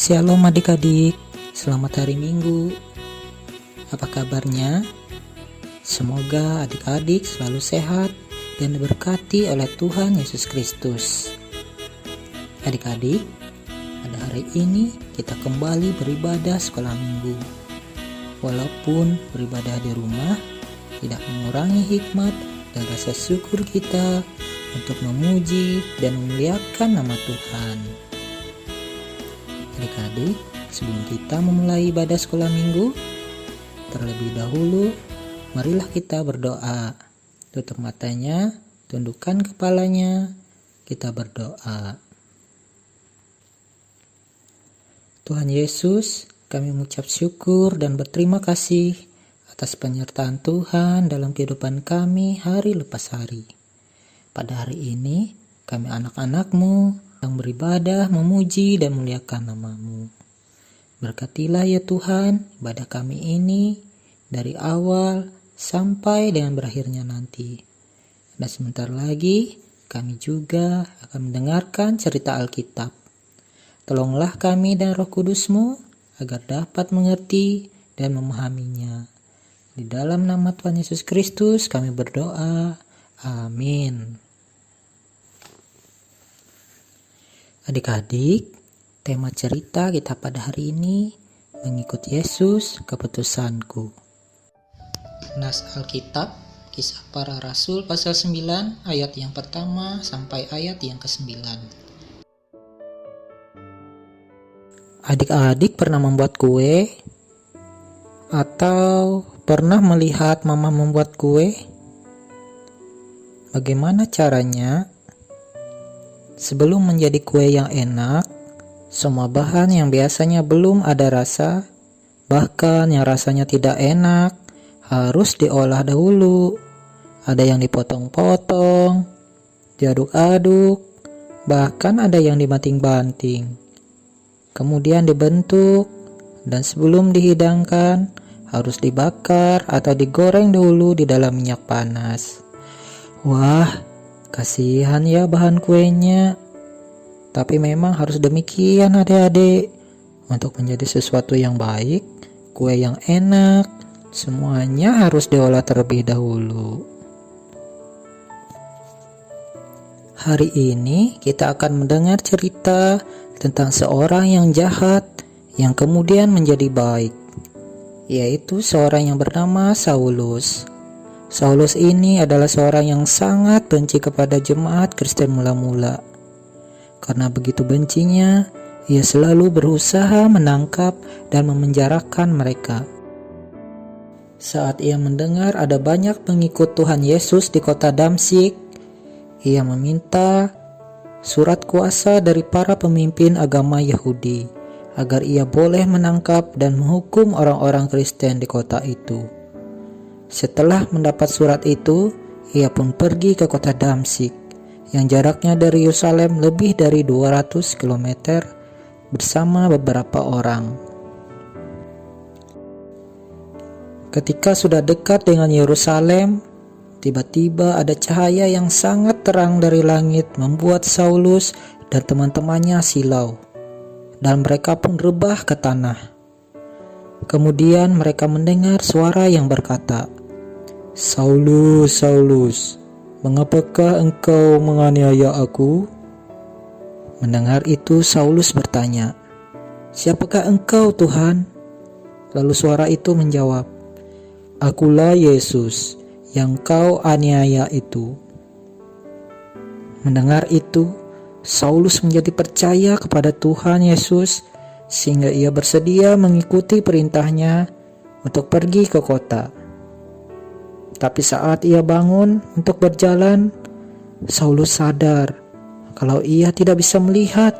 Shalom adik-adik, selamat hari Minggu. Apa kabarnya? Semoga adik-adik selalu sehat dan diberkati oleh Tuhan Yesus Kristus. Adik-adik, pada hari ini kita kembali beribadah sekolah minggu. Walaupun beribadah di rumah tidak mengurangi hikmat dan rasa syukur kita untuk memuji dan memuliakan nama Tuhan. Adik-adik, sebelum kita memulai ibadah sekolah minggu, terlebih dahulu marilah kita berdoa. Tutup matanya, tundukkan kepalanya, kita berdoa. Tuhan Yesus, kami mengucap syukur dan berterima kasih atas penyertaan Tuhan dalam kehidupan kami hari lepas hari. Pada hari ini, kami anak-anak-Mu yang beribadah, memuji dan memuliakan nama-Mu. Berkatilah ya Tuhan ibadah kami ini dari awal sampai dengan berakhirnya nanti. Dan sebentar lagi kami juga akan mendengarkan cerita Alkitab. Tolonglah kami dan Roh Kudus-Mu agar dapat mengerti dan memahaminya. Di dalam nama Tuhan Yesus Kristus kami berdoa. Amin. Adik-adik, tema cerita kita pada hari ini mengikut Yesus keputusanku. Nas Alkitab, Kisah Para Rasul pasal 9 ayat yang pertama sampai ayat yang ke-9. Adik-adik pernah membuat kue? Atau pernah melihat mama membuat kue? Bagaimana caranya? Sebelum menjadi kue yang enak, semua bahan yang biasanya belum ada rasa, bahkan yang rasanya tidak enak, harus diolah dahulu. Ada yang dipotong-potong, diaduk-aduk, bahkan ada yang dibanting-banting. Kemudian dibentuk, dan sebelum dihidangkan, harus dibakar atau digoreng dahulu di dalam minyak panas. Wah, kasihan ya bahan kuenya. Tapi memang harus demikian adik-adik. Untuk menjadi sesuatu yang baik, kue yang enak, semuanya harus diolah terlebih dahulu. Hari ini kita akan mendengar cerita tentang seorang yang jahat yang kemudian menjadi baik, yaitu seorang yang bernama Saulus. Saulus ini adalah seorang yang sangat benci kepada jemaat Kristen mula-mula. Karena begitu bencinya, ia selalu berusaha menangkap dan memenjarakan mereka. Saat ia mendengar ada banyak pengikut Tuhan Yesus di kota Damsyik, ia meminta surat kuasa dari para pemimpin agama Yahudi agar ia boleh menangkap dan menghukum orang-orang Kristen di kota itu. Setelah mendapat surat itu, ia pun pergi ke kota Damsyik yang jaraknya dari Yerusalem lebih dari 200 km bersama beberapa orang. Ketika sudah dekat dengan Yerusalem, tiba-tiba ada cahaya yang sangat terang dari langit membuat Saulus dan teman-temannya silau, dan mereka pun rebah ke tanah. Kemudian mereka mendengar suara yang berkata, "Saulus, Saulus, mengapakah engkau menganiaya aku?" Mendengar itu Saulus bertanya, "Siapakah engkau, Tuhan?" Lalu suara itu menjawab, "Akulah Yesus yang kau aniaya itu." Mendengar itu, Saulus menjadi percaya kepada Tuhan Yesus sehingga ia bersedia mengikuti perintahnya untuk pergi ke kota. Tapi saat ia bangun untuk berjalan, Saulus sadar kalau ia tidak bisa melihat,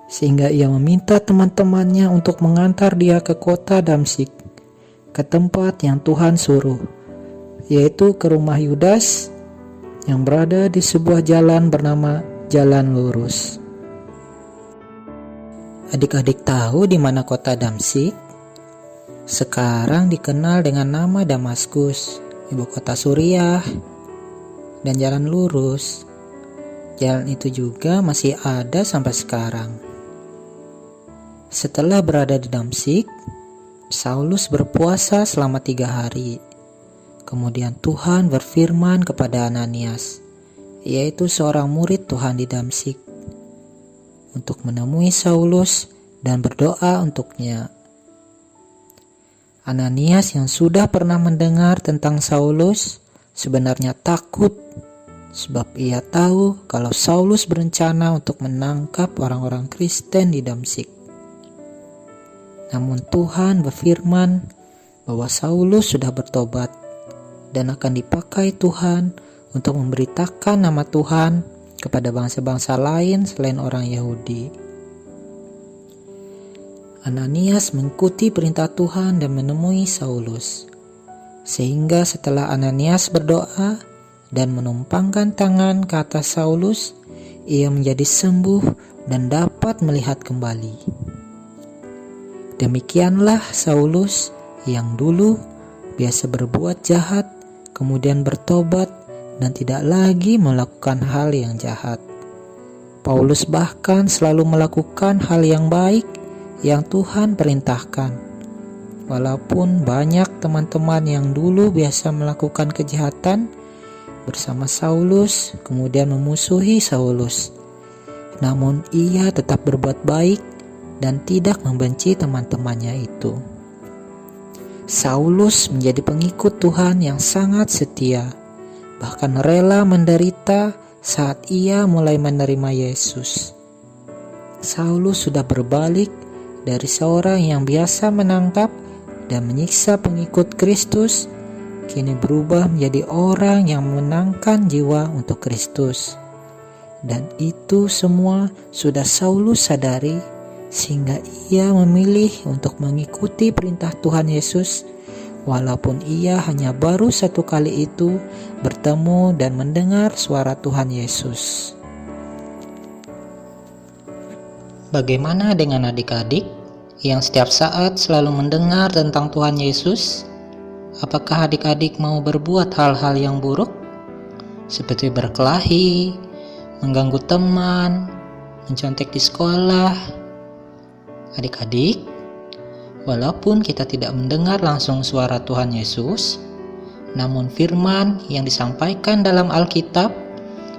sehingga ia meminta teman-temannya untuk mengantar dia ke kota Damsyik, ke tempat yang Tuhan suruh, yaitu ke rumah Yudas yang berada di sebuah jalan bernama Jalan Lurus. Adik-adik tahu di mana kota Damsyik? Sekarang dikenal dengan nama Damaskus, ibu kota Suriah, dan Jalan Lurus. Jalan itu juga masih ada sampai sekarang. Setelah berada di Damsyik, Saulus berpuasa selama 3 hari. Kemudian Tuhan berfirman kepada Ananias, yaitu seorang murid Tuhan di Damsyik, untuk menemui Saulus dan berdoa untuknya. Ananias yang sudah pernah mendengar tentang Saulus sebenarnya takut, sebab ia tahu kalau Saulus berencana untuk menangkap orang-orang Kristen di Damsyik. Namun Tuhan berfirman bahwa Saulus sudah bertobat dan akan dipakai Tuhan untuk memberitakan nama Tuhan kepada bangsa-bangsa lain selain orang Yahudi. Ananias mengikuti perintah Tuhan dan menemui Saulus. Sehingga setelah Ananias berdoa dan menumpangkan tangan ke atas Saulus, ia menjadi sembuh dan dapat melihat kembali. Demikianlah Saulus yang dulu biasa berbuat jahat, kemudian bertobat dan tidak lagi melakukan hal yang jahat. Paulus bahkan selalu melakukan hal yang baik yang Tuhan perintahkan. Walaupun banyak teman-teman yang dulu biasa melakukan kejahatan bersama Saulus, kemudian memusuhi Saulus, namun ia tetap berbuat baik dan tidak membenci teman-temannya itu. Saulus menjadi pengikut Tuhan yang sangat setia, bahkan rela menderita saat ia mulai menerima Yesus. Saulus sudah berbalik dari seorang yang biasa menangkap dan menyiksa pengikut Kristus, kini berubah menjadi orang yang memenangkan jiwa untuk Kristus. Dan itu semua sudah Saulus sadari, sehingga ia memilih untuk mengikuti perintah Tuhan Yesus, walaupun ia hanya baru 1 kali itu bertemu dan mendengar suara Tuhan Yesus. Bagaimana dengan adik-adik yang setiap saat selalu mendengar tentang Tuhan Yesus? Apakah adik-adik mau berbuat hal-hal yang buruk? Seperti berkelahi, mengganggu teman, mencontek di sekolah. Adik-adik, walaupun kita tidak mendengar langsung suara Tuhan Yesus, namun firman yang disampaikan dalam Alkitab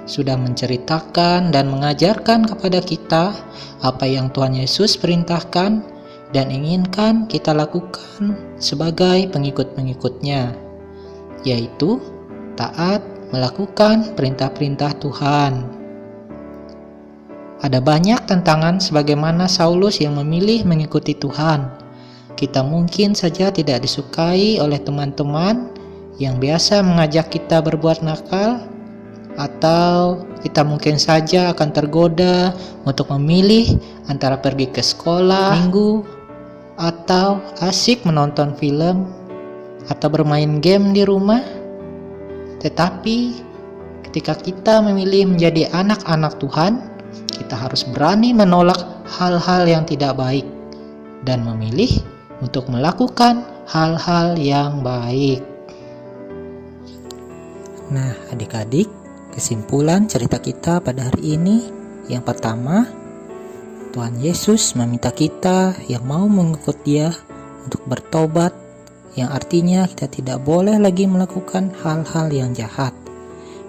sudah menceritakan dan mengajarkan kepada kita apa yang Tuhan Yesus perintahkan dan inginkan kita lakukan sebagai pengikut-pengikutnya, yaitu taat melakukan perintah-perintah Tuhan. Ada banyak tantangan sebagaimana Saulus yang memilih mengikuti Tuhan. Kita mungkin saja tidak disukai oleh teman-teman yang biasa mengajak kita berbuat nakal, atau kita mungkin saja akan tergoda untuk memilih antara pergi ke sekolah minggu, atau asik menonton film, atau bermain game di rumah. Tetapi ketika kita memilih menjadi anak-anak Tuhan, kita harus berani menolak hal-hal yang tidak baik dan memilih untuk melakukan hal-hal yang baik. Nah, adik-adik, kesimpulan cerita kita pada hari ini, yang pertama, Tuhan Yesus meminta kita yang mau mengikut Dia untuk bertobat, yang artinya kita tidak boleh lagi melakukan hal-hal yang jahat,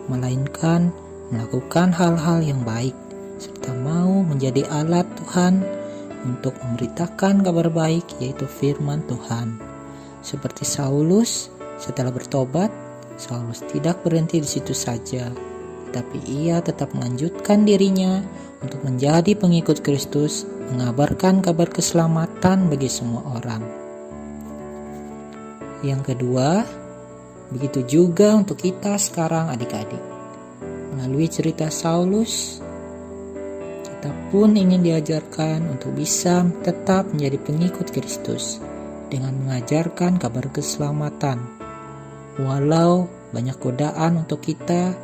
melainkan melakukan hal-hal yang baik, serta mau menjadi alat Tuhan untuk memberitakan kabar baik, yaitu firman Tuhan. Seperti Saulus, setelah bertobat, Saulus tidak berhenti di situ saja, tapi ia tetap melanjutkan dirinya untuk menjadi pengikut Kristus, mengabarkan kabar keselamatan bagi semua orang. Yang kedua, begitu juga untuk kita sekarang adik-adik. Melalui cerita Saulus, kita pun ingin diajarkan untuk bisa tetap menjadi pengikut Kristus dengan mengajarkan kabar keselamatan. Walau banyak godaan untuk kita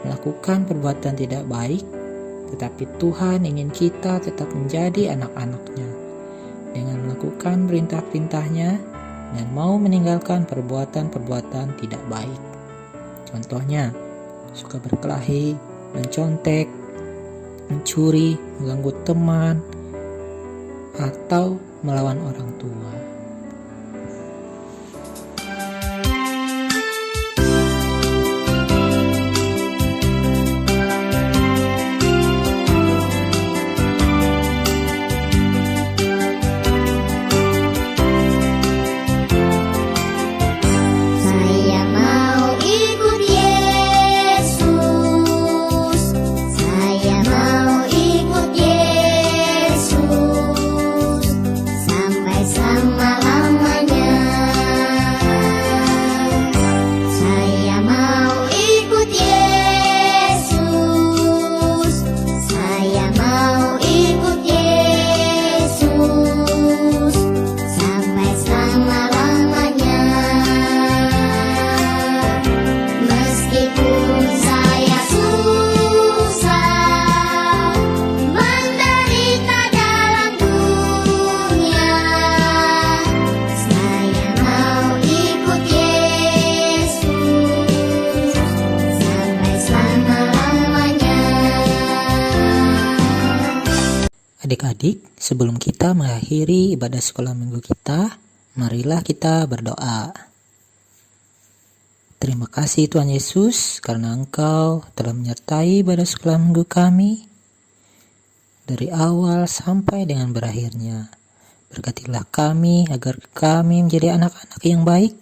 melakukan perbuatan tidak baik, tetapi Tuhan ingin kita tetap menjadi anak-anak-Nya dengan melakukan perintah-perintah-Nya dan mau meninggalkan perbuatan-perbuatan tidak baik. Contohnya, suka berkelahi, mencontek, mencuri, mengganggu teman, atau melawan orang tua. Adik-adik, sebelum kita mengakhiri ibadah sekolah minggu kita, marilah kita berdoa. Terima kasih Tuhan Yesus karena Engkau telah menyertai ibadah sekolah minggu kami dari awal sampai dengan berakhirnya. Berkatilah kami agar kami menjadi anak-anak yang baik,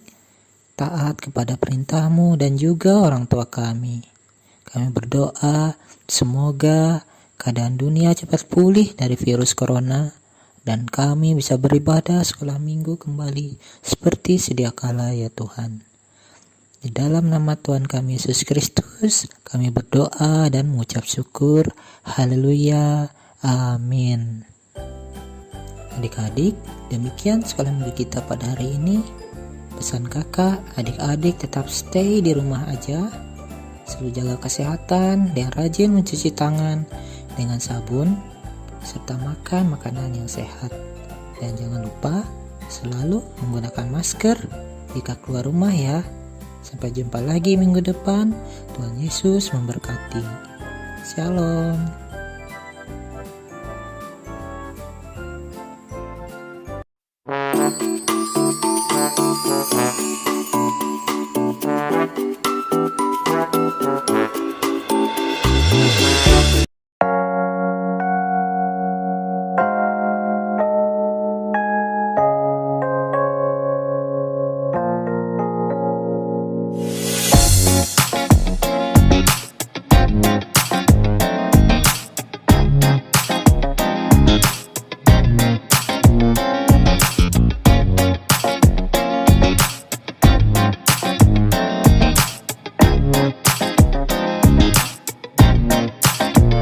taat kepada perintah-Mu dan juga orang tua kami. Kami berdoa semoga keadaan dunia cepat pulih dari virus corona dan kami bisa beribadah sekolah minggu kembali seperti sedia kala ya Tuhan. Di dalam nama Tuhan kami Yesus Kristus kami berdoa dan mengucap syukur. Haleluya. Amin. Adik-adik, demikian sekolah minggu kita pada hari ini. Pesan kakak, adik-adik tetap stay di rumah aja. Selalu jaga kesehatan dan rajin mencuci tangan dengan sabun, serta makan makanan yang sehat. Dan jangan lupa selalu menggunakan masker jika keluar rumah ya. Sampai jumpa lagi minggu depan. Tuhan Yesus memberkati. Shalom.